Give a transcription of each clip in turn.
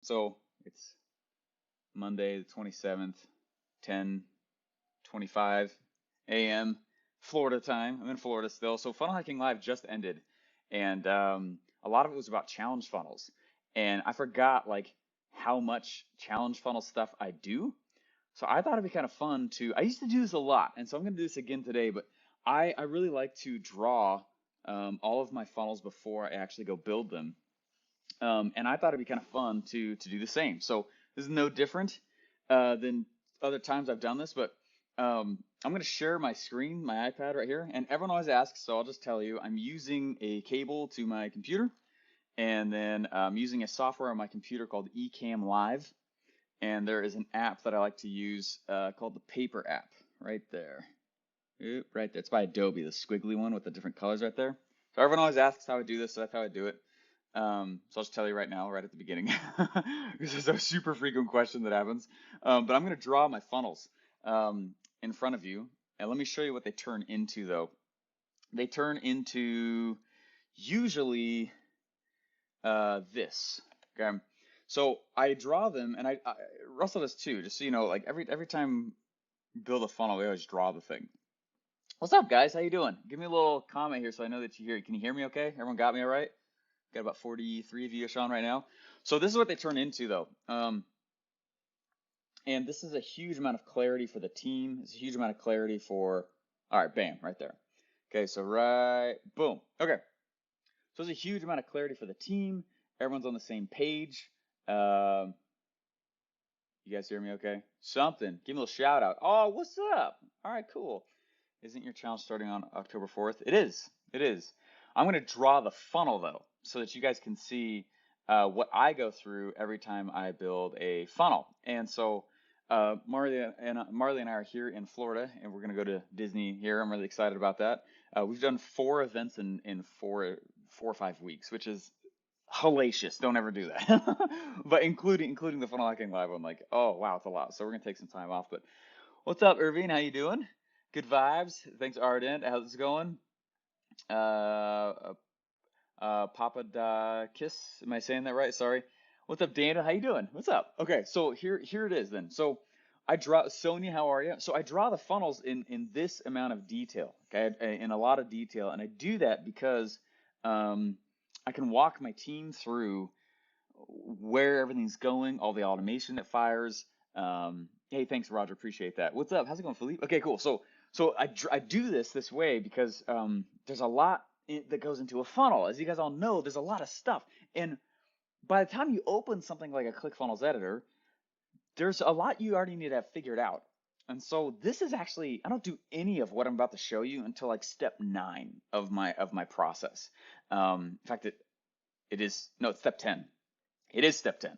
So it's Monday the 27th, 10:25 a.m. Florida time. I'm in Florida still. So Funnel Hacking Live just ended, and a lot of it was about challenge funnels. And I forgot like how much challenge funnel stuff I do. So I thought it'd be kind of fun to. I used to do this a lot, and so I'm going to do this again today. But I really like to draw all of my funnels before I actually go build them. And I thought it'd be kind of fun to do the same. So this is no different than other times I've done this, but I'm going to share my screen, my iPad right here, and everyone always asks, so I'll just tell you, I'm using a cable to my computer, and then I'm using a software on my computer called Ecamm Live, and there is an app that I like to use called the Paper app, right there. Oop, right there. It's by Adobe, the squiggly one with the different colors right there. So everyone always asks how I do this, so that's how I do it. So I'll just tell you right now, right at the beginning, this is a super frequent question that happens. But I'm going to draw my funnels in front of you, and let me show you what they turn into, though. They turn into usually this. Okay, so I draw them, and Russell does too. Just so you know, like every time we build a funnel, we always draw the thing. What's up, guys? How you doing? Give me a little comment here so I know that you hear. Can you hear me okay? Everyone got me all right? Got about 43 of you on right now. So this is what they turn into, though. And this is a huge amount of clarity for the team. It's a huge amount of clarity for, all right, bam, right there. Okay, so right, boom. Okay, so it's a huge amount of clarity for the team. Everyone's on the same page. You guys hear me okay? Something. Give me a little shout out. Oh, what's up? All right, cool. Isn't your challenge starting on October 4th? It is. It is. I'm going to draw the funnel, though, so that you guys can see what I go through every time I build a funnel. And so Marley and I are here in Florida, and we're going to go to Disney here. I'm really excited about that. We've done 4 events in 4 or 5 weeks, which is hellacious. Don't ever do that. But including the Funnel Hacking Live, I'm like, oh wow, it's a lot. So we're gonna take some time off. But what's up, Irvine? How you doing? Good vibes. Thanks, Ardent. How's it going? Uh, Papa Da Kiss. Am I saying that right? Sorry. What's up, Dana? How you doing? What's up? Okay, so here it is then. So I draw Sonia. How are you? So I draw the funnels in this amount of detail. Okay, in a lot of detail, and I do that because I can walk my team through where everything's going, all the automation that fires. Hey, thanks, Roger. Appreciate that. What's up? How's it going, Philippe? Okay, cool. So I do this way because there's a lot that goes into a funnel. As you guys all know, there's a lot of stuff. And by the time you open something like a ClickFunnels editor, there's a lot you already need to have figured out. And so this is actually, I don't do any of what I'm about to show you until like step 9 of my process. In fact, it is, no, it's step 10. It is step 10.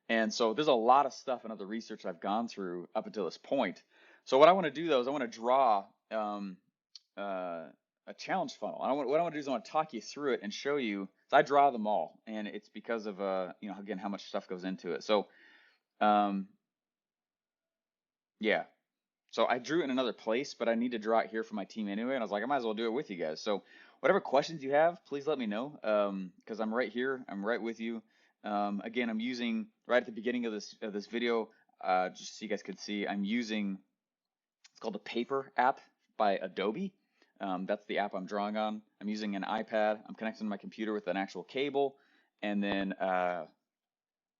And so there's a lot of stuff and other research I've gone through up until this point. So what I want to do though is I want to draw a challenge funnel. What I want to do is I want to talk you through it and show you. So I draw them all, and it's because of again how much stuff goes into it. So yeah. So I drew it in another place, but I need to draw it here for my team anyway. And I was like, I might as well do it with you guys. So whatever questions you have, please let me know, because I'm right here. I'm right with you. Again, I'm using right at the beginning of this video, just so you guys could see, I'm using, it's called the Paper app by Adobe. That's the app I'm drawing on. I'm using an iPad. I'm connecting my computer with an actual cable, and then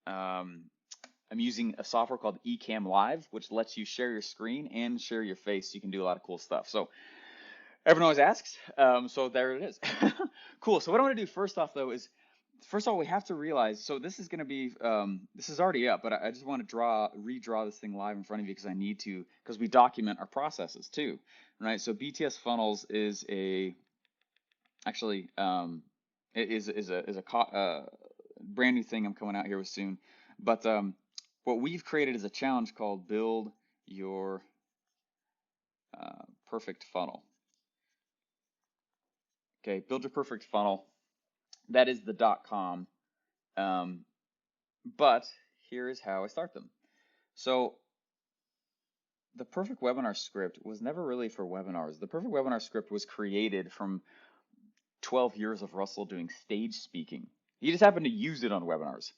I'm using a software called Ecamm Live, which lets you share your screen and share your face. So you can do a lot of cool stuff. So everyone always asks. So there it is. Cool. So what I want to do first off, though, is first of all, we have to realize, so this is going to be, this is already up, but I just want to redraw this thing live in front of you because I need to, because we document our processes too, right? So BTS Funnels is actually, it is a brand new thing I'm coming out here with soon. But what we've created is a challenge called Build Your Perfect Funnel. Okay, Build Your Perfect Funnel. That is the .com. But here is how I start them. So the perfect webinar script was never really for webinars. The perfect webinar script was created from 12 years of Russell doing stage speaking. He just happened to use it on webinars.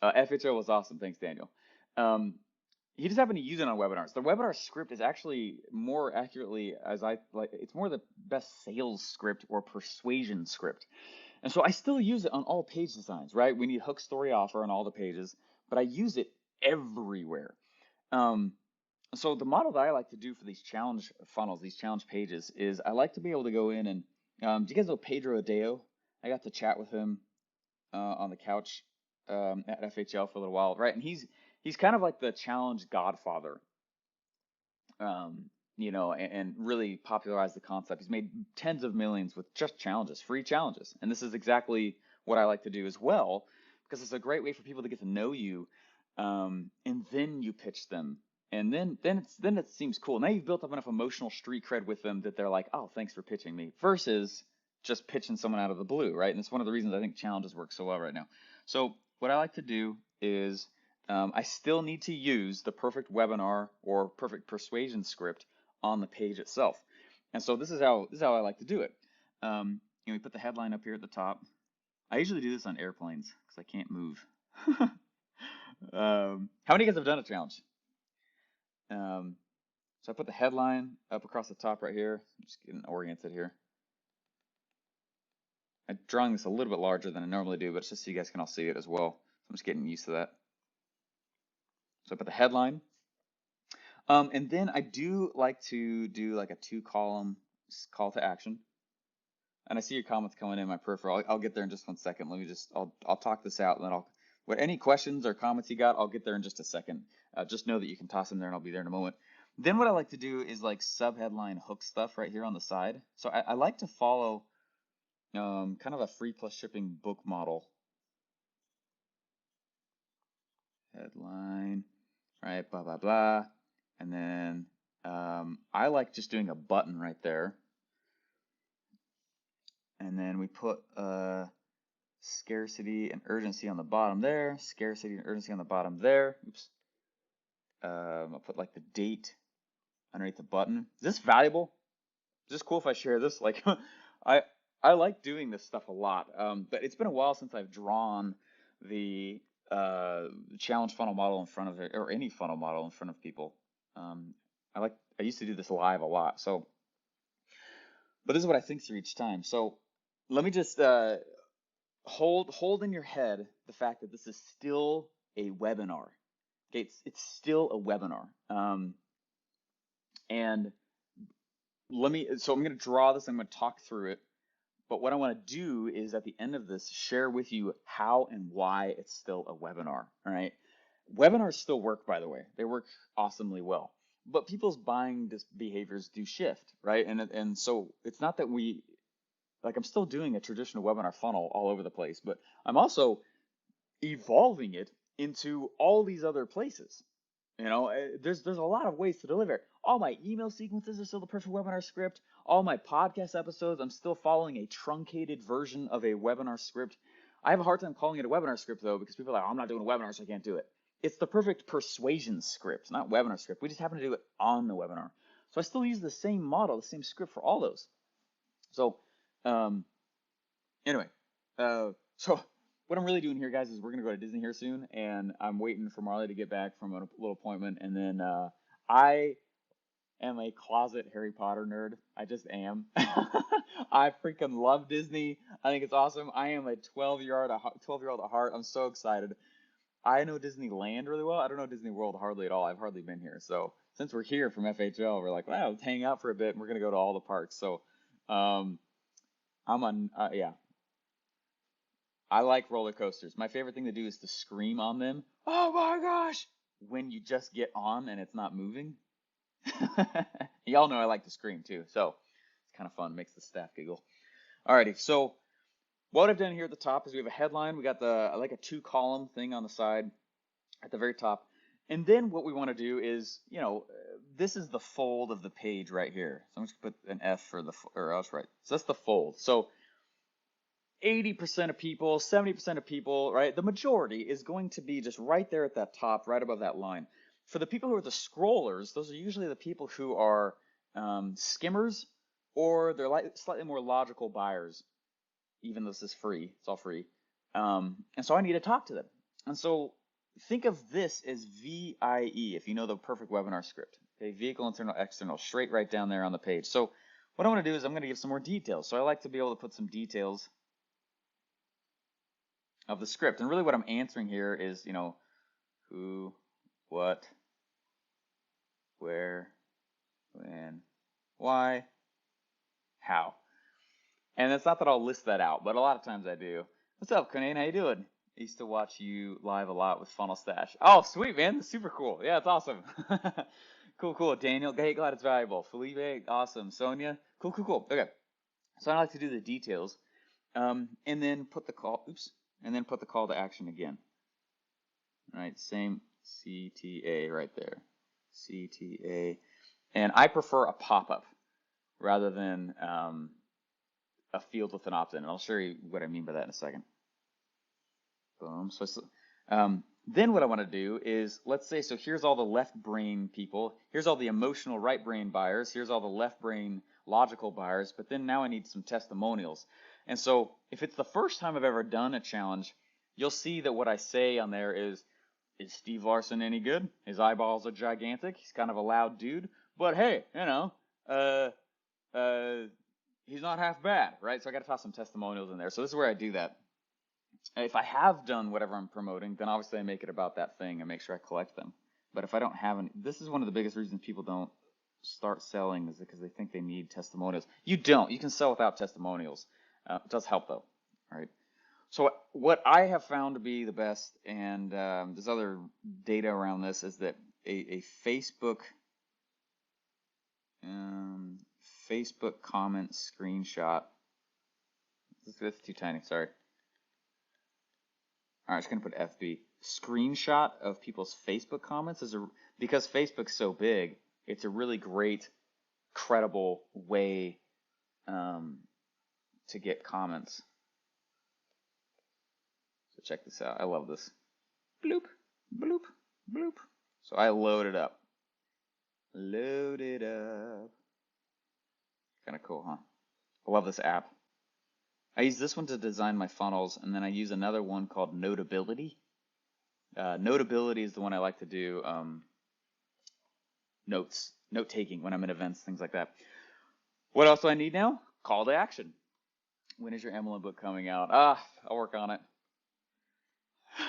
FHO was awesome. Thanks, Daniel. Um, he just happened to use it on webinars. The webinar script is actually more accurately, as I like, it's more the best sales script or persuasion script. And so I still use it on all page designs, right? We need hook, story, offer on all the pages, but I use it everywhere. Um, so the model that I like to do for these challenge funnels, these challenge pages, is I like to be able to go in and, do you guys know Pedro Adeo? I got to chat with him on the couch at FHL for a little while, right? And he's kind of like the challenge godfather, and really popularized the concept. He's made tens of millions with just challenges, free challenges, and this is exactly what I like to do as well, because it's a great way for people to get to know you, and then you pitch them, and then it seems cool. Now you've built up enough emotional street cred with them that they're like, oh, thanks for pitching me, versus just pitching someone out of the blue, right? And it's one of the reasons I think challenges work so well right now. So what I like to do is I still need to use the perfect webinar or perfect persuasion script on the page itself. And so this is how I like to do it. We put the headline up here at the top. I usually do this on airplanes because I can't move. How many of you guys have done a challenge? So I put the headline up across the top right here. I'm just getting oriented here. I'm drawing this a little bit larger than I normally do, but it's just so you guys can all see it as well. So I'm just getting used to that. So I put the headline. And then I do like to do like a 2-column call to action. And I see your comments coming in my peripheral. I'll get there in just 1 second. I'll talk this out, and then any questions or comments you got, I'll get there in just a second. Just know that you can toss them there, and I'll be there in a moment. Then what I like to do is like subheadline hook stuff right here on the side. So I like to follow kind of a free plus shipping book model. Headline, right, blah, blah, blah. And then I like just doing a button right there. And then we put scarcity and urgency on the bottom there, scarcity and urgency on the bottom there. Oops. I'll put like the date underneath the button. Is this valuable? Is this cool if I share this? Like, I like doing this stuff a lot, but it's been a while since I've drawn the challenge funnel model in front of it, or any funnel model in front of people. I used to do this live a lot, but this is what I think through each time. So let me just hold in your head the fact that this is still a webinar. Okay, it's still a webinar. And so I'm going to draw this. I'm going to talk through it. But what I want to do is at the end of this, share with you how and why it's still a webinar. All right. Webinars still work, by the way. They work awesomely well. But people's buying behaviors do shift, right? And so it's not that I'm still doing a traditional webinar funnel all over the place, but I'm also evolving it into all these other places. There's a lot of ways to deliver. All my email sequences are still the perfect webinar script. All my podcast episodes, I'm still following a truncated version of a webinar script. I have a hard time calling it a webinar script though, because people are like, I'm not doing a webinar, so I can't do it. It's the perfect persuasion script, not webinar script. We just happen to do it on the webinar. So I still use the same model, the same script for all those. So anyway, so what I'm really doing here, guys, is we're gonna go to Disney here soon, and I'm waiting for Marley to get back from a little appointment, and then I am a closet Harry Potter nerd. I just am. I freaking love Disney. I think it's awesome. I am a 12-year-old at heart. I'm so excited. I know Disneyland really well. I don't know Disney World hardly at all. I've hardly been here. So since we're here from FHL, we're like, wow, let's hang out for a bit, and we're gonna go to all the parks. So yeah. I like roller coasters. My favorite thing to do is to scream on them. Oh my gosh! When you just get on and it's not moving. Y'all know I like to scream too, so it's kind of fun. Makes the staff giggle. Alrighty, so what I've done here at the top is we have a headline. We got like a 2-column thing on the side at the very top. And then what we want to do is, this is the fold of the page right here. So I'm just going to put an F for or else right. So that's the fold. So 80% of people, 70% of people, right? The majority is going to be just right there at that top, right above that line. For the people who are the scrollers, those are usually the people who are skimmers, or they're slightly more logical buyers, even though this is free. It's all free. And so I need to talk to them. And so think of this as VIE, if you know the perfect webinar script. Okay, vehicle, internal, external, straight right down there on the page. So what I want to do is I'm going to give some more details. So I like to be able to put some details of the script. And really what I'm answering here is, you know, who, what, where, when, why, how. And it's not that I'll list that out, but a lot of times I do. What's up, Conan? How you doing? I used to watch you live a lot with Funnel Stash. Oh, sweet, man. That's super cool. Yeah, it's awesome. Cool, cool. Daniel, hey, glad it's valuable. Felipe, awesome. Sonia, cool, cool, cool. Okay. So I like to do the details, and then put the call, and then put the call to action again. All right, same CTA right there. CTA. And I prefer a pop-up rather than a field with an opt-in. And I'll show you what I mean by that in a second. Boom. So then what I want to do is, let's say, so here's all the left brain people. Here's all the emotional right brain buyers. Here's all the left brain logical buyers. But then now I need some testimonials. And so if it's the first time I've ever done a challenge, you'll see that what I say on there is Steve Larson any good? His eyeballs are gigantic. He's kind of a loud dude. But hey, you know, he's not half bad, right? So I got to toss some testimonials in there. So this is where I do that. If I have done whatever I'm promoting, then obviously I make it about that thing and make sure I collect them. But if I don't have any, this is one of the biggest reasons people don't start selling, is because they think they need testimonials. You don't. You can sell without testimonials. It does help though, right? So what I have found to be the best, and there's other data around this, is that a Facebook comment screenshot. That's too tiny. Sorry. All right, I'm just gonna put FB. Screenshot of people's Facebook comments because Facebook's so big, it's a really great, credible way to get comments. So check this out. I love this. Bloop, bloop, bloop. So I load it up. Load it up. Kind of cool, huh? I love this app. I use this one to design my funnels, and then I use another one called Notability. Notability is the one I like to do note-taking when I'm in events, things like that. What else do I need now? Call to action. When is your MLM book coming out? I'll work on it.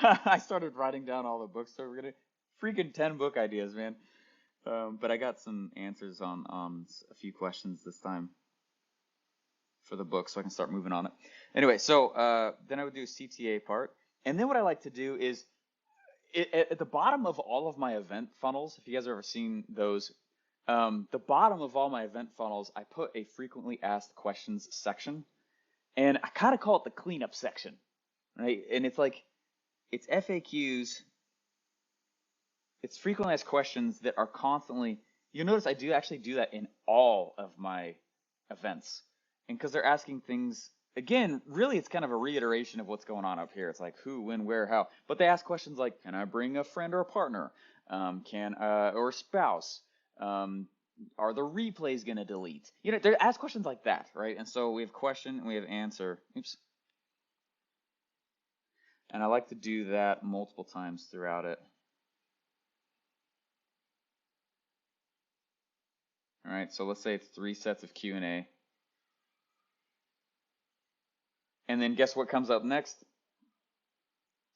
I started writing down all the books, so we're gonna freaking 10 book ideas, man. But I got some answers on a few questions this time for the book, so I can start moving on it. Anyway, so then I would do a CTA part. And then what I like to do is, at the bottom of all of my event funnels, if you guys have ever seen those, the bottom of all my event funnels, I put a frequently asked questions section. And I kind of call it the cleanup section, right? And it's like, it's FAQs, it's frequently asked questions that are constantly, you'll notice I do actually do that in all of my events. And because they're asking things, again, really it's kind of a reiteration of what's going on up here. It's like who, when, where, how. But they ask questions like, can I bring a friend or a partner? Or a spouse? Are the replays going to delete? You know, they ask questions like that, right? And so we have question and we have answer. Oops. And I like to do that multiple times throughout it. All right, so let's say it's 3 sets of Q&A. And then guess what comes up next?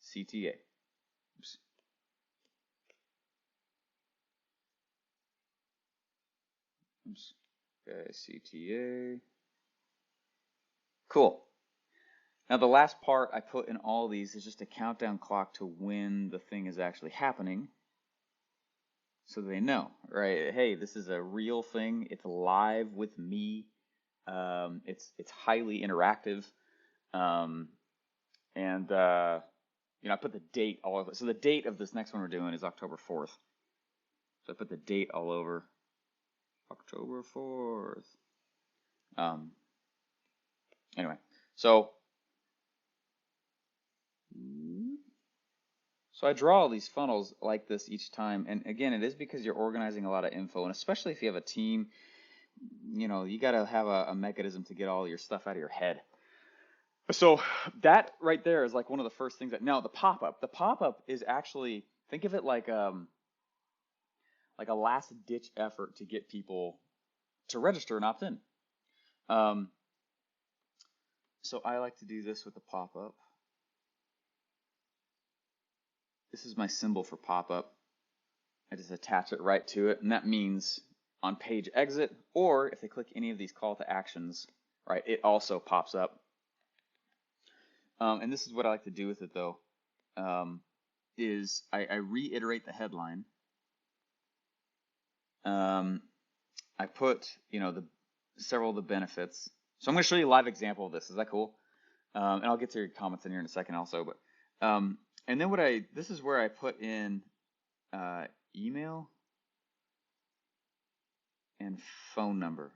CTA. Oops. Oops. Okay, CTA. Cool. Now the last part I put in all these is just a countdown clock to when the thing is actually happening, so they know, right? Hey, this is a real thing. It's live with me. It's highly interactive. You know, I put the date all over. So the date of this next one we're doing is October 4th. So I put the date all over. October 4th. Anyway, so I draw all these funnels like this each time. And again, it is because you're organizing a lot of info, and especially if you have a team, you know, you got to have a mechanism to get all your stuff out of your head. So that right there is like one of the first things that, now the pop-up is actually, think of it like a last ditch effort to get people to register and opt in. Um, so I like to do this with the pop-up. This is my symbol for pop-up. I just attach it right to it, and that means on page exit, or if they click any of these call to actions, right, it also pops up. And this is what I like to do with it though, is I reiterate the headline. I put, several of the benefits. So I'm going to show you a live example of this. Is that cool? And I'll get to your comments in here in a second also. But and then this is where I put in email and phone number.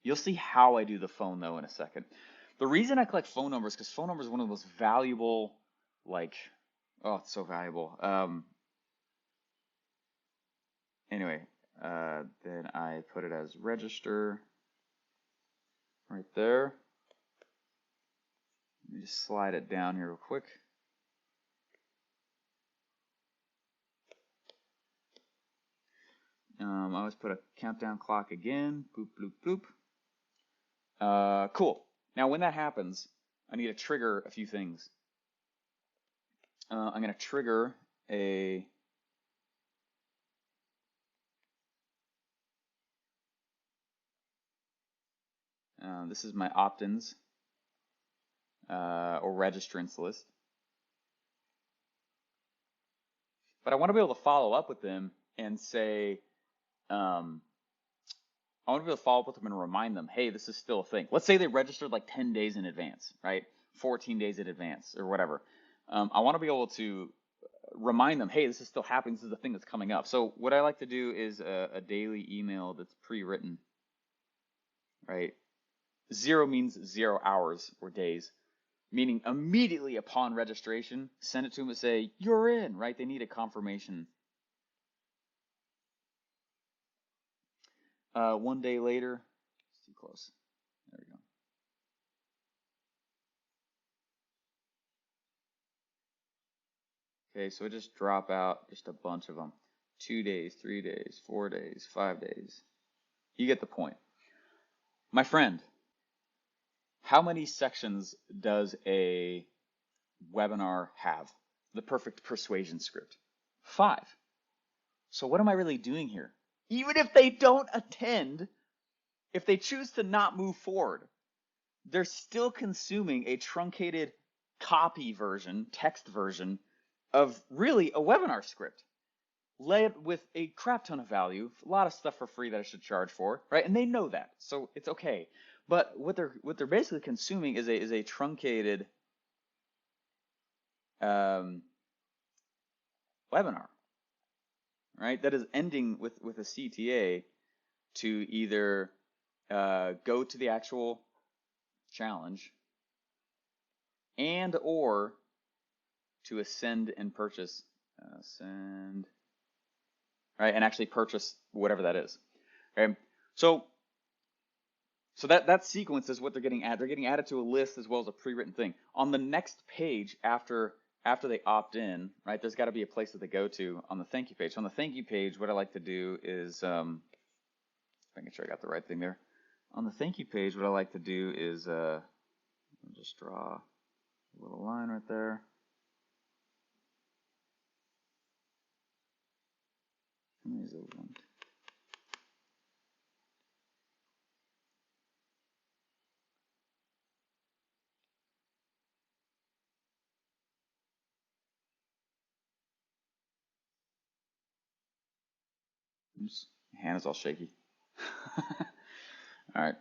You'll see how I do the phone though in a second. The reason I collect phone numbers is because phone number is one of the most valuable, oh, it's so valuable. Anyway, then I put it as register right there. Let me just slide it down here real quick. I always put a countdown clock again. Boop, bloop, bloop. Cool. Now, when that happens, I need to trigger a few things. I'm going to trigger a this is my opt-ins or registrants list. But I want to be able to follow up with them and say, I want to be able to follow up with them and remind them, hey, this is still a thing. Let's say they registered like 10 days in advance, right? 14 days in advance or whatever. I want to be able to remind them, hey, this is still happening. This is the thing that's coming up. So what I like to do is a daily email that's pre-written, right? 0 means 0 hours or days, meaning immediately upon registration, send it to them and say, you're in, right? They need a confirmation. 1 day later, it's too close. There we go. Okay, so just drop out just a bunch of them. 2 days, 3 days, 4 days, 5 days. You get the point. My friend, how many sections does a webinar have? The perfect persuasion script. 5. So what am I really doing here? Even if they don't attend, if they choose to not move forward, they're still consuming a truncated copy version, text version of really a webinar script, laid with a crap ton of value, a lot of stuff for free that I should charge for, right? And they know that, so it's okay. But what they're basically consuming is a truncated webinar, right? That is ending with a CTA to either go to the actual challenge and or to ascend and purchase, send, right, and actually purchase whatever that is. Okay, so that sequence is what they're getting added. They're getting added to a list as well as a pre-written thing. On the next page after they opt in, right, there's got to be a place that they go to on the thank you page. So on the thank you page, what I like to do is, making sure I got the right thing there. On the thank you page, what I like to do is just draw a little line right there. There's a one. Oops, my hand is all shaky. All right.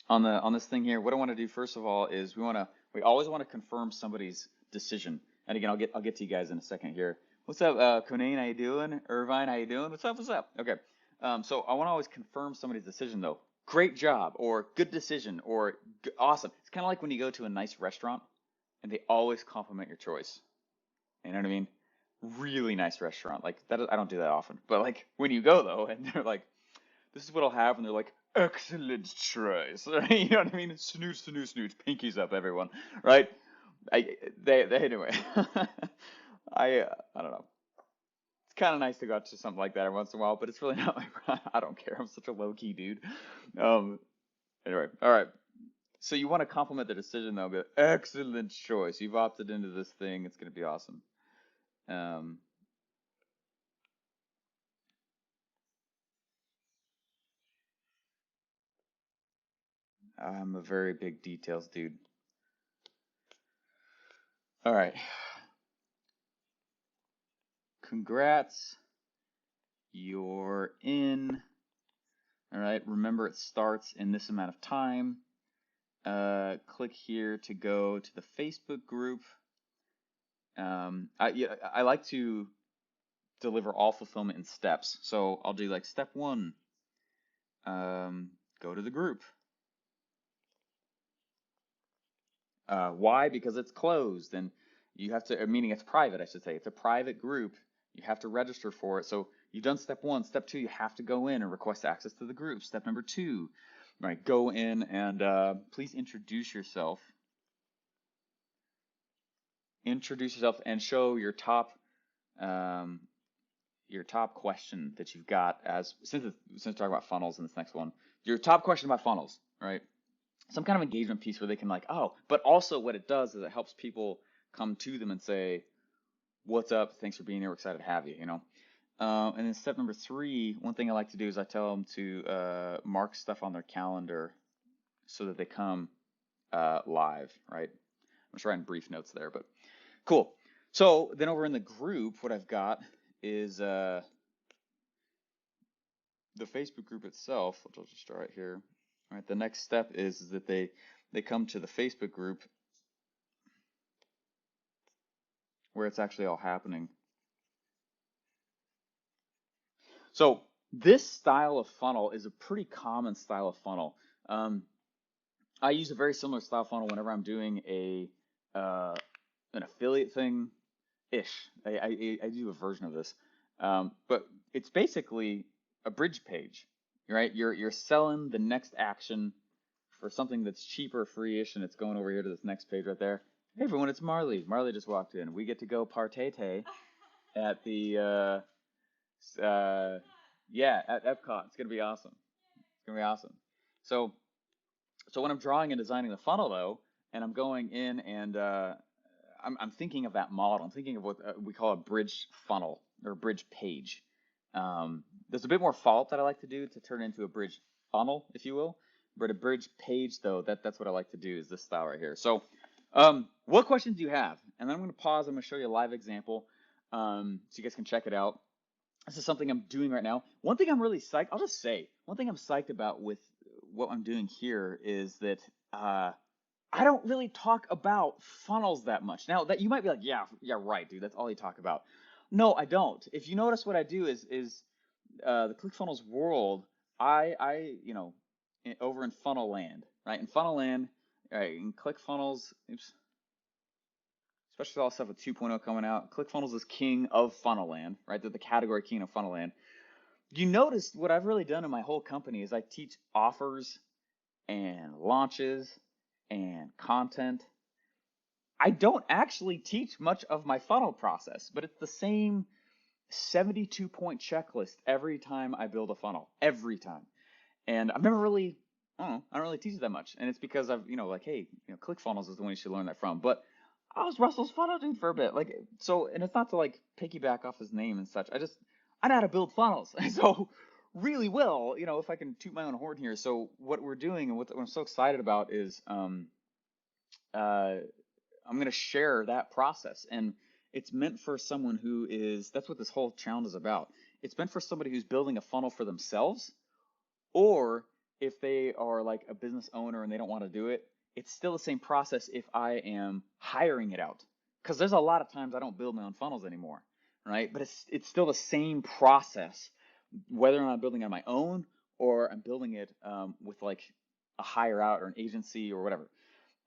On this thing here, what I want to do first of all is we always want to confirm somebody's decision. And again, I'll get to you guys in a second here. What's up, Conaine? How you doing? Irvine, how you doing? What's up? What's up? Okay. So I want to always confirm somebody's decision though. Great job, or good decision, or awesome. It's kind of like when you go to a nice restaurant and they always compliment your choice. You know what I mean? Really nice restaurant. Like that, I don't do that often. But like when you go though, and they're like, "This is what I'll have," and they're like, excellent choice. You know what I mean? Snooze, snooze, snooze. Pinkies up, everyone. Right? They anyway. I don't know. It's kind of nice to go out to something like that every once in a while, but it's really not my. I don't care. I'm such a low key dude. Um. Anyway, all right. So you want to compliment the decision though, but excellent choice. You've opted into this thing. It's gonna be awesome. Um. I'm a very big details dude. All right. Congrats. You're in. All right. Remember, it starts in this amount of time. Click here to go to the Facebook group. I like to deliver all fulfillment in steps. So I'll do like step 1. Go to the group. Why? Because it's closed and you have to, meaning it's private, I should say. It's a private group. You have to register for it. So you've done step 1. Step 2, you have to go in and request access to the group. Step number 2, right? Go in and please introduce yourself. Introduce yourself and show um, your top question that you've got as since we're talking about funnels in this next one. Your top question about funnels, right? Some kind of engagement piece where they can like, oh, but also what it does is it helps people come to them and say, what's up? Thanks for being here. We're excited to have you, you know? And then step number 3, one thing I like to do is I tell them to mark stuff on their calendar so that they come live, right? I'm just writing brief notes there, but cool. So then over in the group, what I've got is the Facebook group itself, which I'll just start right here. All right, the next step is that they come to the Facebook group where it's actually all happening. So this style of funnel is a pretty common style of funnel. I use a very similar style funnel whenever I'm doing an affiliate thing ish. I do a version of this, but it's basically a bridge page, right? You're selling the next action for something that's cheaper, free-ish, and it's going over here to this next page right there. Hey everyone, it's Marley. Marley just walked in. We get to go partay at the yeah, at Epcot. It's gonna be awesome. It's gonna be awesome. So when I'm drawing and designing the funnel though, and I'm going in and I'm thinking of that model. I'm thinking of what we call a bridge funnel or bridge page. There's a bit more fault that I like to do to turn into a bridge funnel, if you will. But a bridge page, though, that's what I like to do is this style right here. So what questions do you have? And then I'm going to pause. I'm going to show you a live example so you guys can check it out. This is something I'm doing right now. One thing I'm really psyched, I'll just say, one thing I'm psyched about with what I'm doing here is that I don't really talk about funnels that much. Now that you might be like, yeah, right, dude, that's all you talk about. No, I don't. If you notice what I do is the ClickFunnels world, you know, over in funnel land, right? In funnel land, right, in ClickFunnels, oops, especially with all stuff with 2.0 coming out, ClickFunnels is king of funnel land, right? They're the category king of funnel land. You notice what I've really done in my whole company is I teach offers and launches and content. I don't actually teach much of my funnel process, but it's the same 72-point checklist every time I build a funnel, every time. And I've never really, I don't really teach it that much. And it's because I've, like, hey, ClickFunnels is the one you should learn that from. But I was Russell's funnel dude for a bit. Like, so, and it's not to like piggyback off his name and such. I know how to build funnels. So really well, if I can toot my own horn here. So what we're doing and what I'm so excited about is, I'm going to share that process. And it's meant for someone who is, that's what this whole challenge is about. It's meant for somebody who's building a funnel for themselves, or if they are like a business owner and they don't want to do it, it's still the same process if I am hiring it out. Because there's a lot of times I don't build my own funnels anymore, right? But it's still the same process, whether or not I'm building on my own or I'm building it with like a hire out or an agency or whatever.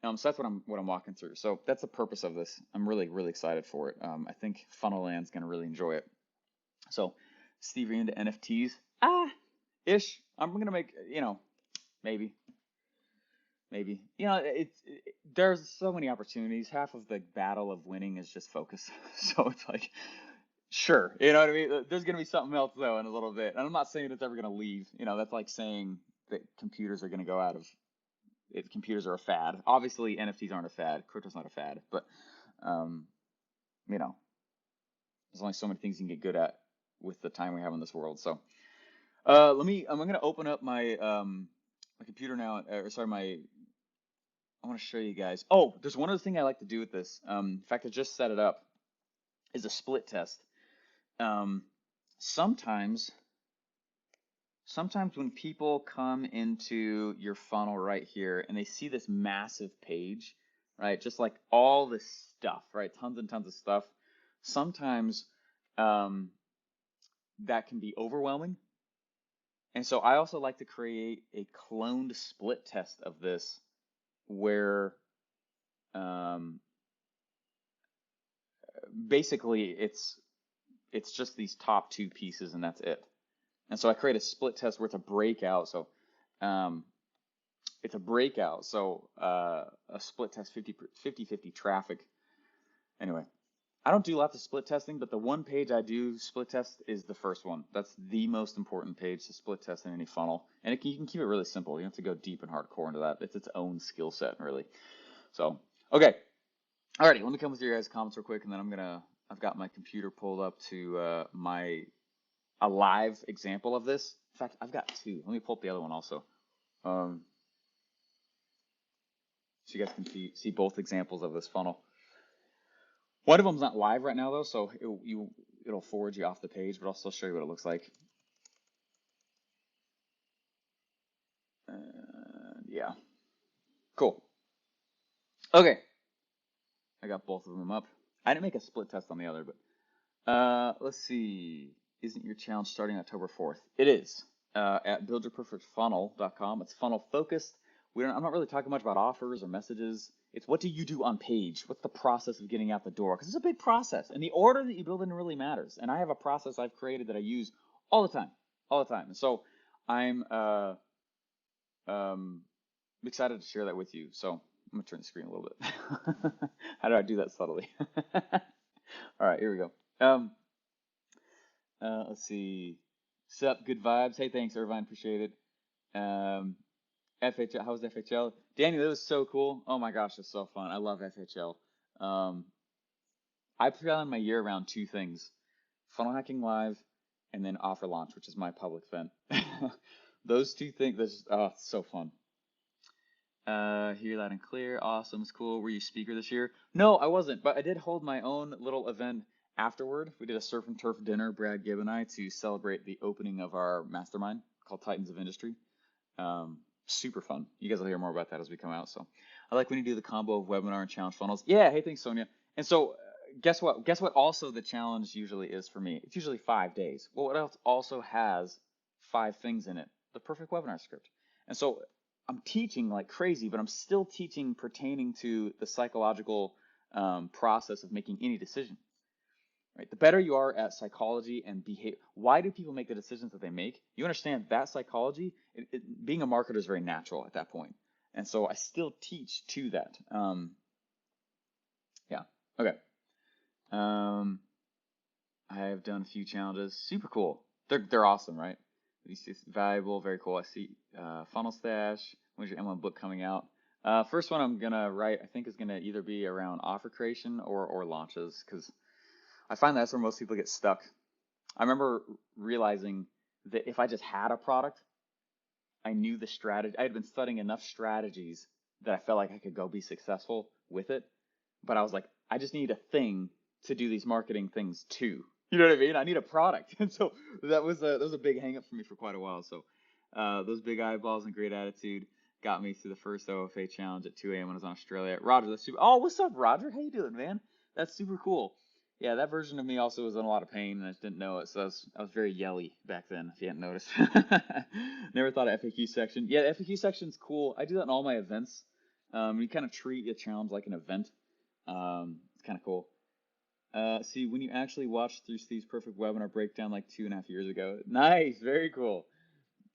So that's what I'm walking through. So that's the purpose of this. I'm really, really excited for it. I think Funnelland's gonna really enjoy it. So, Steve, are you into NFTs? Ish. I'm gonna make, maybe. You know, there's so many opportunities. Half of the battle of winning is just focus. So it's like, sure, you know what I mean? There's gonna be something else though in a little bit. And I'm not saying it's ever gonna leave. You know, that's like saying that computers are gonna go out of, if computers are a fad. Obviously, NFTs aren't a fad. Crypto's not a fad. But, you know, there's only so many things you can get good at with the time we have in this world. So, I'm gonna open up my my computer now. Or sorry, I want to show you guys. Oh, there's one other thing I like to do with this. In fact, I just set it up. Is a split test. Sometimes when people come into your funnel right here and they see this massive page, right? Just like all this stuff, right? Tons and tons of stuff. Sometimes that can be overwhelming. And so I also like to create a cloned split test of this where basically it's just these top two pieces and that's it. And so I create a split test where it's a breakout. So it's a breakout. So a split test 50-50 traffic. Anyway, I don't do lots of split testing, but the one page I do split test is the first one. That's the most important page to split test in any funnel. And you can keep it really simple. You don't have to go deep and hardcore into that. It's its own skill set, really. So, okay. Alrighty, let me come with your guys' comments real quick, and then I've got my computer pulled up to a live example of this. In fact, I've got two. Let me pull up the other one also. So you guys can see both examples of this funnel. One of them's not live right now though, so it'll forward you off the page, but I'll still show you what it looks like. Yeah, cool. Okay, I got both of them up. I didn't make a split test on the other, but let's see. Isn't your challenge starting October 4th? It is at BuildYourPerfectFunnel.com. It's funnel focused. I'm not really talking much about offers or messages. It's what do you do on page? What's the process of getting out the door? Because it's a big process, and the order that you build in really matters. And I have a process I've created that I use all the time. And so I'm excited to share that with you. So I'm gonna turn the screen a little bit. How do I do that subtly? All right, here we go. Let's see. Sup, good vibes. Hey, thanks, Irvine. Appreciate it. FHL, how was FHL? Danny, that was so cool. Oh my gosh, it's so fun. I love FHL. I plan my year around two things: Funnel Hacking Live, and then Offer Launch, which is my public event. Those two things. It's so fun. Hear loud and clear. Awesome. It's cool. Were you speaker this year? No, I wasn't, but I did hold my own little event afterward. We did a surf and turf dinner, Brad Gibb and I, to celebrate the opening of our mastermind called Titans of Industry. Super fun. You guys will hear more about that as we come out. So I like when you do the combo of webinar and challenge funnels. Yeah, hey, thanks, Sonia. And so guess what? Guess what also the challenge usually is for me? It's usually 5 days. Well, what else also has 5 things in it? The perfect webinar script. And so I'm teaching like crazy, but I'm still teaching pertaining to the psychological process of making any decision. Right? The better you are at psychology and behavior, why do people make the decisions that they make? You understand that psychology, being a marketer is very natural at that point. And so I still teach to that. Yeah, okay. I have done a few challenges. Super cool. They're awesome, right? It's valuable, very cool. I see Funnel Stash. When's your M1 book coming out? First one I'm gonna write, I think, is gonna either be around offer creation or launches, because I find that's where most people get stuck. I remember realizing that if I just had a product, I knew the strategy. I had been studying enough strategies that I felt like I could go be successful with it. But I was like, I just need a thing to do these marketing things too. You know what I mean? I need a product. And so that was a big hang up for me for quite a while. So those big eyeballs and great attitude got me through the first OFA challenge at 2 a.m. when I was in Australia. Roger, that's super. Oh, what's up, Roger? How you doing, man? That's super cool. Yeah, that version of me also was in a lot of pain, and I just didn't know it, so I was very yelly back then, if you hadn't noticed. Never thought of FAQ section. Yeah, the FAQ section's cool. I do that in all my events. You kind of treat a challenge like an event. It's kind of cool. See, when you actually watched through Steve's perfect webinar breakdown like 2.5 years ago. Nice, very cool.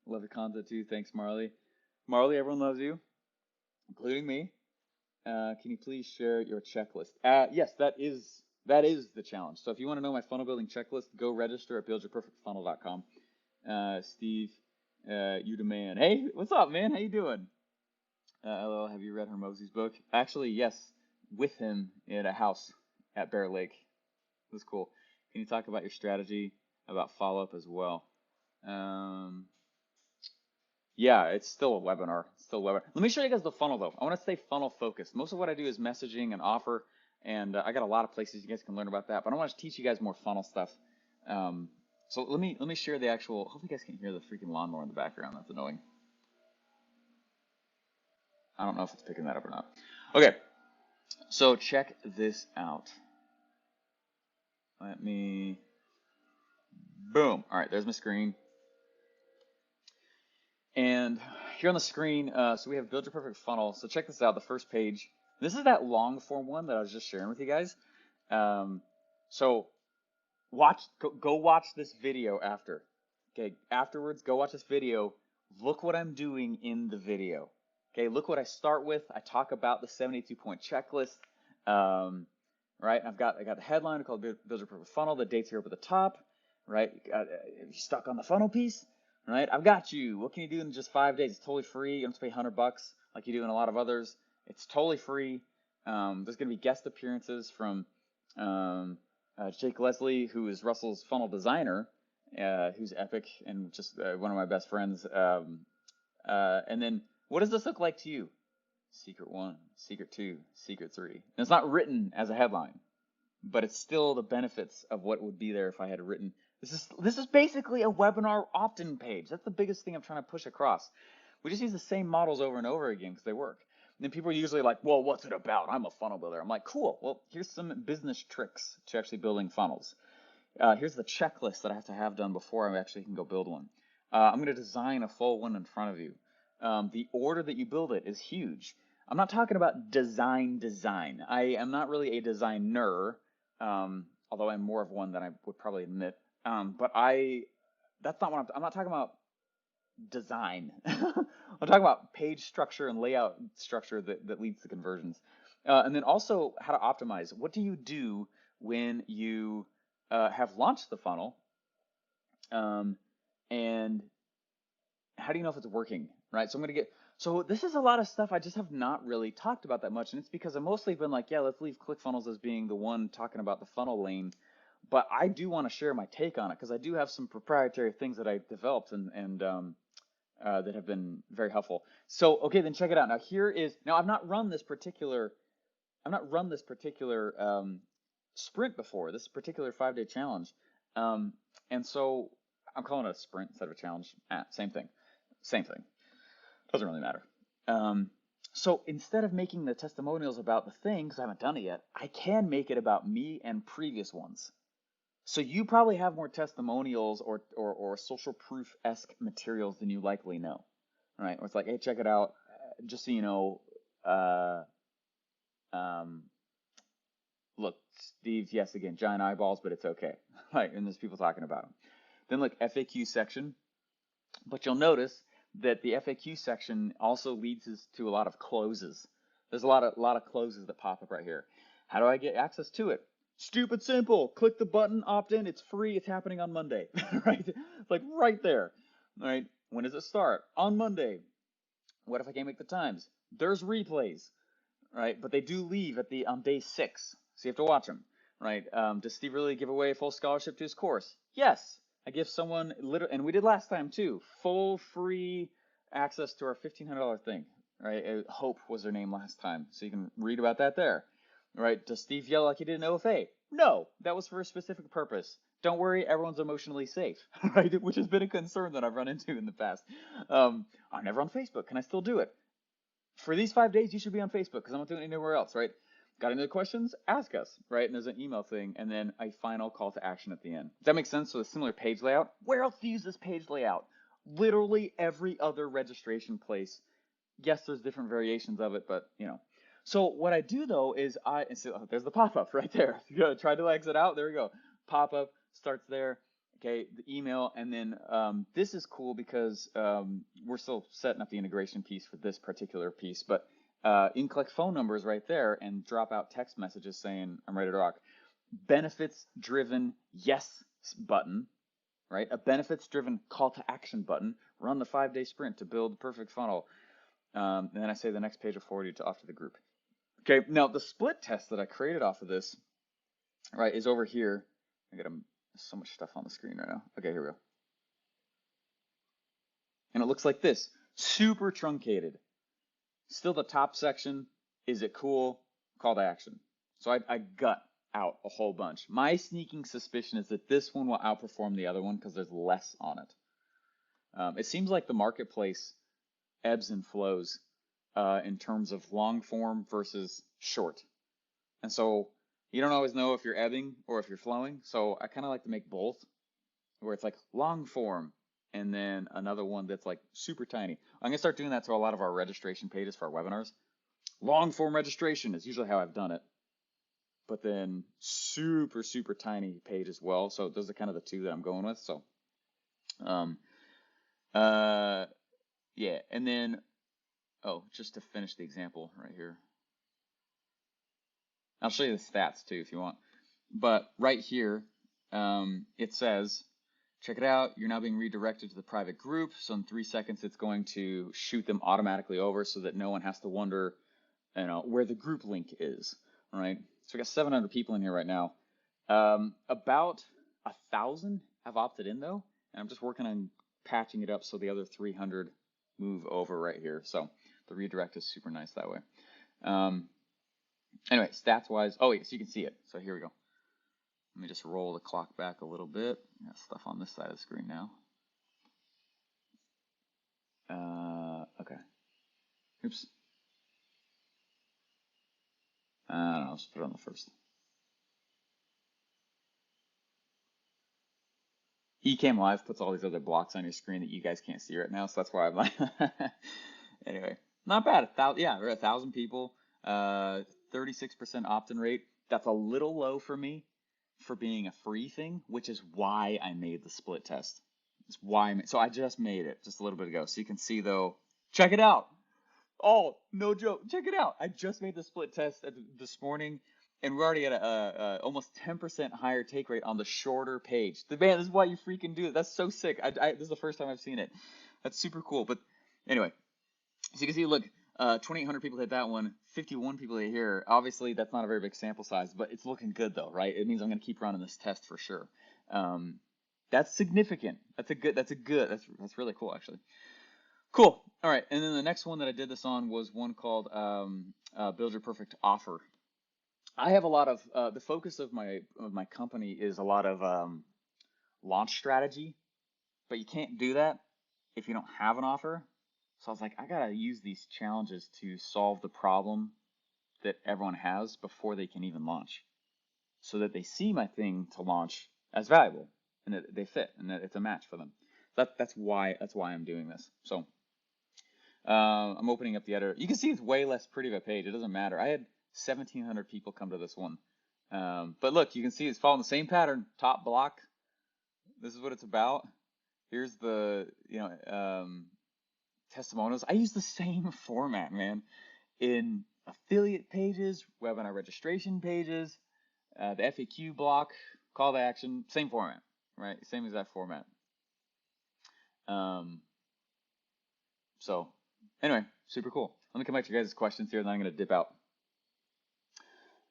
Love your content too. Thanks, Marley. Marley, everyone loves you, including me. Can you please share your checklist? Yes, that is the challenge. So if you want to know my funnel building checklist, go register at BuildYourPerfectFunnel.com. Steve, you demand. Hey, what's up, man? How you doing? LL, have you read Hermosi's book? Actually, yes, with him in a house at Bear Lake. It was cool. Can you talk about your strategy about follow-up as well? Yeah, it's still a webinar. It's still a webinar. Let me show you guys the funnel though. I want to stay funnel focused. Most of what I do is messaging and offer, and I got a lot of places you guys can learn about that. But I want to teach you guys more funnel stuff. So let me share the actual. Hopefully you guys can hear the freaking lawnmower in the background. That's annoying. I don't know if it's picking that up or not. Okay, so check this out. Let me. Boom. All right, there's my screen. And here on the screen, so we have Build Your Perfect Funnel. So check this out, the first page. This is that long form one that I was just sharing with you guys. So go watch this video after. Okay, afterwards, go watch this video. Look what I'm doing in the video. Okay, look what I start with. I talk about the 72-point checklist. Right, I got the headline called Build Your Perfect Funnel. The date's here up at the top. Right, if you stuck on the funnel piece. Right, I've got you. What can you do in just 5 days? It's totally free. You don't have to pay $100 like you do in a lot of others. It's totally free. There's going to be guest appearances from Jake Leslie, who is Russell's funnel designer, who's epic and just one of my best friends. And then, what does this look like to you? Secret 1, Secret 2, Secret 3. And it's not written as a headline, but it's still the benefits of what would be there if I had written. This is basically a webinar opt-in page. That's the biggest thing I'm trying to push across. We just use the same models over and over again because they work. And then people are usually like, well, what's it about? I'm a funnel builder. I'm like, cool. Well, here's some business tricks to actually building funnels. Here's the checklist that I have to have done before I actually can go build one. I'm going to design a full one in front of you. The order that you build it is huge. I'm not talking about design. I am not really a designer, although I'm more of one than I would probably admit. But that's not what I'm not talking about design. I'm talking about page structure and layout structure that leads to conversions. And then also how to optimize. What do you do when you have launched the funnel? And how do you know if it's working, right? So this is a lot of stuff I just have not really talked about that much. And it's because I've mostly been like, yeah, let's leave ClickFunnels as being the one talking about the funnel lane. But I do want to share my take on it because I do have some proprietary things that I developed and that have been very helpful. So, okay, then check it out. Now I've not run this particular sprint before, this particular 5-day challenge. And so I'm calling it a sprint instead of a challenge. Same thing. Doesn't really matter. So instead of making the testimonials about the thing, because I haven't done it yet, I can make it about me and previous ones. So you probably have more testimonials or social proof-esque materials than you likely know, right? Where it's like, hey, check it out. Just so you know, look, Steve, yes, again, giant eyeballs, but it's okay. Right, and there's people talking about them. Then look, FAQ section. But you'll notice that the FAQ section also leads us to a lot of closes. There's a lot of closes that pop up right here. How do I get access to it? Stupid simple. Click the button, opt in. It's free. It's happening on Monday. Right? It's like right there. All right. When does it start? On Monday. What if I can't make the times? There's replays. Right? But they do leave on day 6. So you have to watch them. Right? Does Steve really give away a full scholarship to his course? Yes. I give someone, and we did last time too, full free access to our $1,500 thing. Right? Hope was her name last time. So you can read about that there. Right? Does Steve yell like he did in OFA? No, that was for a specific purpose. Don't worry, everyone's emotionally safe, right? Which has been a concern that I've run into in the past. I'm never on Facebook. Can I still do it? For these 5 days, you should be on Facebook because I'm not doing it anywhere else, right? Got any other questions? Ask us, right? And there's an email thing and then a final call to action at the end. Does that make sense? So a similar page layout. Where else do you use this page layout? Literally every other registration place. Yes, there's different variations of it, but you know. So what I do though is there's the pop-up right there. Try to exit out. There we go. Pop-up starts there. okay, the email, and then this is cool because we're still setting up the integration piece for this particular piece, but you can collect phone numbers right there and drop out text messages saying, I'm ready to rock. Benefits driven yes button, right? A benefits driven call to action button, run the 5-day sprint to build the perfect funnel. And then I say the next page will forward you to off to the group. Okay, now the split test that I created off of this, right, is over here. I got so much stuff on the screen right now. Okay, here we go. And it looks like this, super truncated. Still the top section, is it cool? Call to action. So I gut out a whole bunch. My sneaking suspicion is that this one will outperform the other one because there's less on it. It seems like the marketplace ebbs and flows in terms of long form versus short. And so you don't always know if you're ebbing or if you're flowing. So I kind of like to make both, where it's like long form and then another one that's like super tiny. I'm gonna start doing that to a lot of our registration pages for our webinars. Long form registration is usually how I've done it, but then super, super tiny page as well. So those are kind of the two that I'm going with. So, yeah, and then, oh, just to finish the example right here. I'll show you the stats too if you want. But right here, it says, check it out, you're now being redirected to the private group. So in 3 seconds, it's going to shoot them automatically over so that no one has to wonder, where the group link is, all right? So we got 700 people in here right now. About 1,000 have opted in though, and I'm just working on patching it up so the other 300 move over right here. So the redirect is super nice that way. Anyway, stats wise, oh yeah, so you can see it. So here we go. Let me just roll the clock back a little bit. Got stuff on this side of the screen now. Okay. Oops. I don't know, let's put it on the first. Ecamm Live puts all these other blocks on your screen that you guys can't see right now, so that's why I'm like, anyway, not bad. Yeah, we're at 1,000 people, 36% opt-in rate. That's a little low for me for being a free thing, which is why I made the split test. It's why so I just made it just a little bit ago. So you can see though, check it out. Oh, no joke. Check it out. I just made the split test this morning, and we're already at a almost 10% higher take rate on the shorter page. Man, this is why you freaking do it. That's so sick. This is the first time I've seen it. That's super cool. But anyway, so you can see, look, 2,800 people hit that one, 51 people hit here. Obviously, that's not a very big sample size, but it's looking good though, right? It means I'm going to keep running this test for sure. That's significant. That's really cool, actually. Cool. All right, and then the next one that I did this on was one called Build Your Perfect Offer. I have a lot of the focus of my company is a lot of launch strategy, but you can't do that if you don't have an offer. So I was like, I gotta use these challenges to solve the problem that everyone has before they can even launch, so that they see my thing to launch as valuable and that they fit and that it's a match for them. That's why I'm doing this. So. I'm opening up the editor. You can see it's way less pretty of a page. It doesn't matter. I had 1,700 people come to this one. But look, you can see it's following the same pattern. Top block. This is what it's about. Here's the, testimonials. I use the same format, man, in affiliate pages, webinar registration pages, the FAQ block, call to action, same format, right? Same exact format. So anyway, super cool. Let me come back to you guys' questions here, and then I'm going to dip out.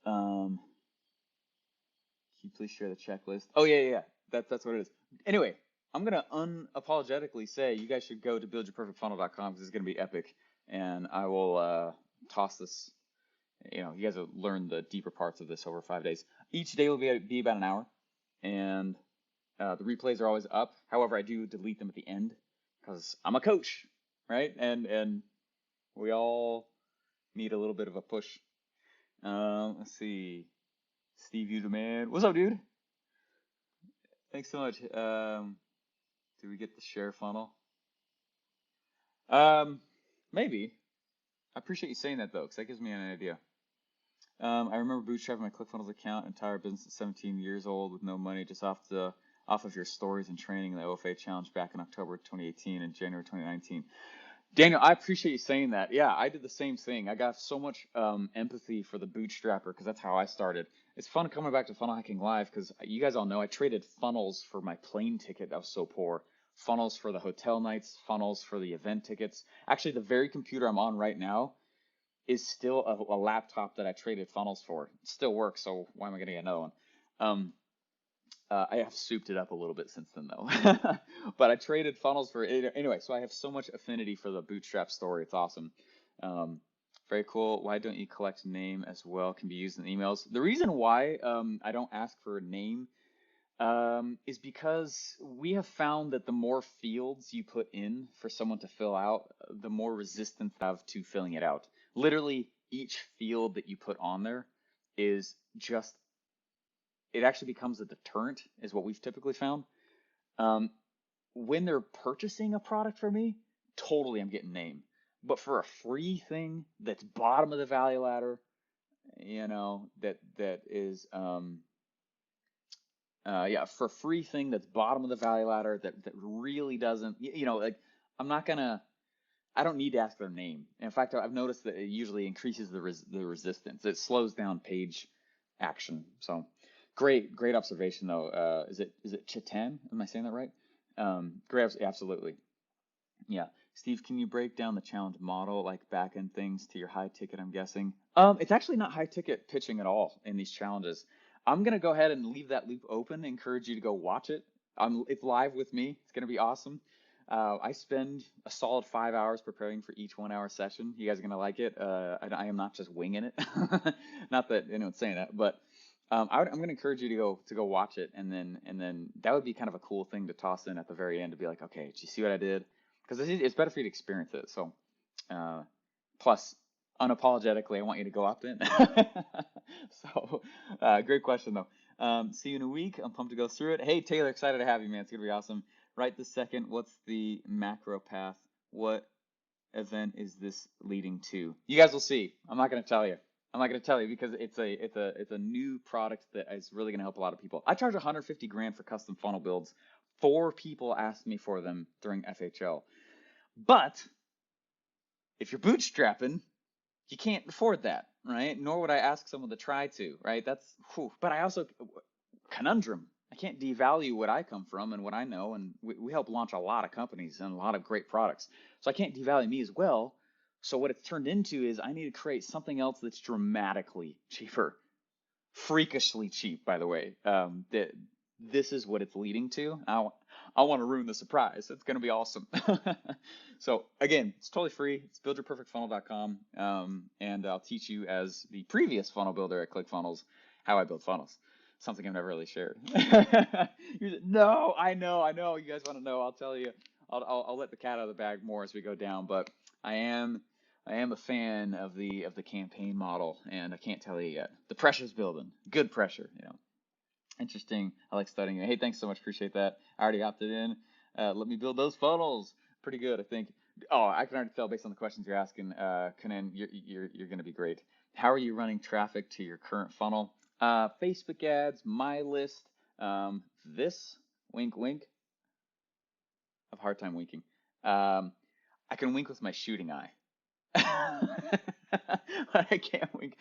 Can you please share the checklist? Oh, yeah. That's what it is. Anyway, I'm going to unapologetically say you guys should go to BuildYourPerfectFunnel.com because it's going to be epic. And I will toss this, you guys will learn the deeper parts of this over 5 days. Each day will be about an hour. And the replays are always up. However, I do delete them at the end because I'm a coach. Right? And we all need a little bit of a push. Let's see. Steve Uderman. What's up, dude? Thanks so much. Do we get the share funnel? Maybe. I appreciate you saying that though, because that gives me an idea. I remember bootstrapping my ClickFunnels account, entire business at 17 years old with no money, just off the off of your stories and training in the OFA challenge back in October 2018 and January 2019. Daniel, I appreciate you saying that. Yeah, I did the same thing. I got so much empathy for the bootstrapper because that's how I started. It's fun coming back to Funnel Hacking Live because you guys all know I traded funnels for my plane ticket that was so poor, funnels for the hotel nights, funnels for the event tickets. Actually, the very computer I'm on right now is still a laptop that I traded funnels for. It still works, so why am I going to get another one? I have souped it up a little bit since then, though. But I traded funnels for it. Anyway, so I have so much affinity for the bootstrap story. It's awesome. Very cool. Why don't you collect name as well? Can be used in emails. The reason why I don't ask for a name is because we have found that the more fields you put in for someone to fill out, the more resistance they have to filling it out. Literally, each field that you put on there is just, it actually becomes a deterrent, is what we've typically found. When they're purchasing a product from me, totally I'm getting name. But for a free thing that's bottom of the value ladder, you know, that is for a free thing that's bottom of the value ladder that really doesn't, you know, like I don't need to ask their name. In fact, I've noticed that it usually increases the resistance. It slows down page action. So great observation though. Is it Chitan? Am I saying that right? Great, absolutely. Yeah. Steve, can you break down the challenge model, like back end things to your high ticket, I'm guessing? It's actually not high ticket pitching at all in these challenges. I'm going to go ahead and leave that loop open, encourage you to go watch it. It's live with me. It's going to be awesome. I spend a solid 5 hours preparing for each 1 hour session. You guys are going to like it. I am not just winging it. Not that anyone's saying that, but I'm going to encourage you to go watch it. And then that would be kind of a cool thing to toss in at the very end to be like, okay, did you see what I did? Because it's better for you to experience it. So, plus, unapologetically, I want you to go opt in. So, great question though. See you in a week. I'm pumped to go through it. Hey, Taylor, excited to have you, man. It's gonna be awesome. Right this second, what's the macro path? What event is this leading to? You guys will see. I'm not gonna tell you. I'm not gonna tell you because it's a new product that is really gonna help a lot of people. I charge 150 grand for custom funnel builds. 4 people asked me for them during FHL. But if you're bootstrapping, you can't afford that, right? Nor would I ask someone to try to, right? But I also, conundrum. I can't devalue what I come from and what I know, and we help launch a lot of companies and a lot of great products. So I can't devalue me as well. So what it's turned into is I need to create something else that's dramatically cheaper, freakishly cheap, by the way. This is what it's leading to. I want to ruin the surprise. It's going to be awesome. So again, it's totally free. It's buildyourperfectfunnel.com. And I'll teach you, as the previous funnel builder at ClickFunnels, how I build funnels. Something I've never really shared. No, I know. You guys want to know. I'll tell you. I'll let the cat out of the bag more as we go down. But I am a fan of the campaign model, and I can't tell you yet. The pressure's building. Good pressure, you know. Interesting. I like studying it. Hey, thanks so much. Appreciate that. I already opted in. Let me build those funnels. Pretty good, I think. Oh, I can already tell based on the questions you're asking. Kanan, you're going to be great. How are you running traffic to your current funnel? Facebook ads, my list. This wink, wink. I have a hard time winking. I can wink with my shooting eye. But I can't wink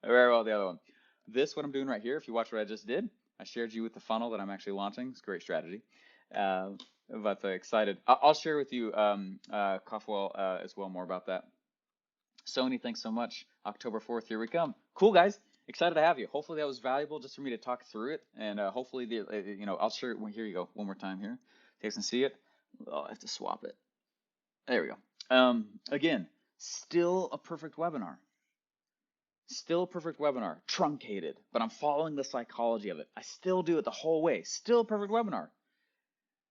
very well the other one. This, what I'm doing right here, if you watch what I just did, I shared you with the funnel that I'm actually launching. It's a great strategy. But excited. I'll share with you, Coffwell, as well, more about that. Sony, thanks so much. October 4th, here we come. Cool, guys. Excited to have you. Hopefully that was valuable just for me to talk through it. And hopefully, I'll share it. Here you go. One more time here. You guys can see it. Oh, I have to swap it. There we go. Again, still a perfect webinar. Still a perfect webinar, truncated, but I'm following the psychology of it. I still do it the whole way. Still a perfect webinar,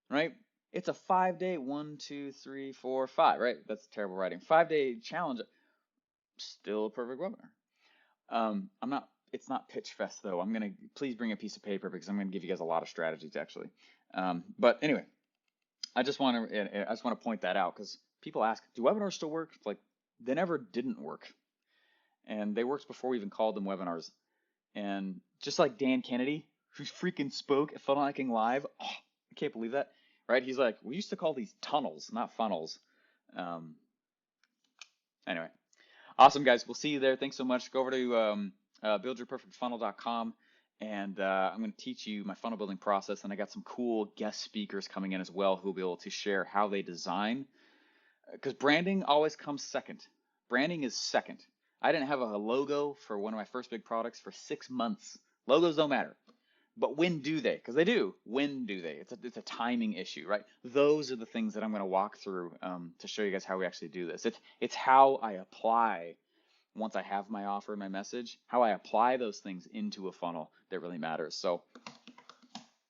right? It's a 5-day, 1, 2, 3, 4, 5, right? That's terrible writing. 5-day challenge, still a perfect webinar. It's not pitch fest though. Please bring a piece of paper because I'm gonna give you guys a lot of strategies actually. But anyway, I just want to point that out because people ask, do webinars still work? Like, they never didn't work. And they worked before we even called them webinars. And just like Dan Kennedy, who freaking spoke at Funnel Hacking Live. Oh, I can't believe that, right? He's like, we used to call these tunnels, not funnels. Anyway, awesome, guys. We'll see you there. Thanks so much. Go over to BuildYourPerfectFunnel.com, and I'm going to teach you my funnel building process. And I got some cool guest speakers coming in as well who will be able to share how they design. Because branding always comes second. Branding is second. I didn't have a logo for one of my first big products for 6 months. Logos don't matter. But when do they? Because they do. When do they? It's a timing issue, right? Those are the things that I'm going to walk through to show you guys how we actually do this. It's how I apply, once I have my offer and my message, how I apply those things into a funnel that really matters. So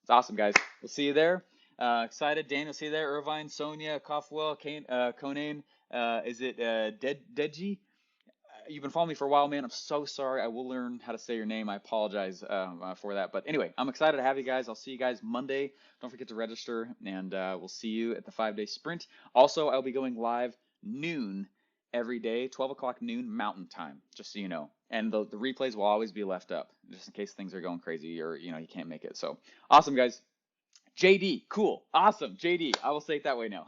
it's awesome, guys. We'll see you there. Excited. Daniel, see you there. Irvine, Sonia, Coffwell, Conan. Is it Deji? You've been following me for a while, man. I'm so sorry. I will learn how to say your name. I apologize for that. But anyway, I'm excited to have you guys. I'll see you guys Monday. Don't forget to register, and we'll see you at the 5-day sprint. Also, I'll be going live noon every day, 12 o'clock noon Mountain Time, just so you know. And the replays will always be left up, just in case things are going crazy or you can't make it. So awesome, guys. JD, cool, awesome. JD, I will say it that way now.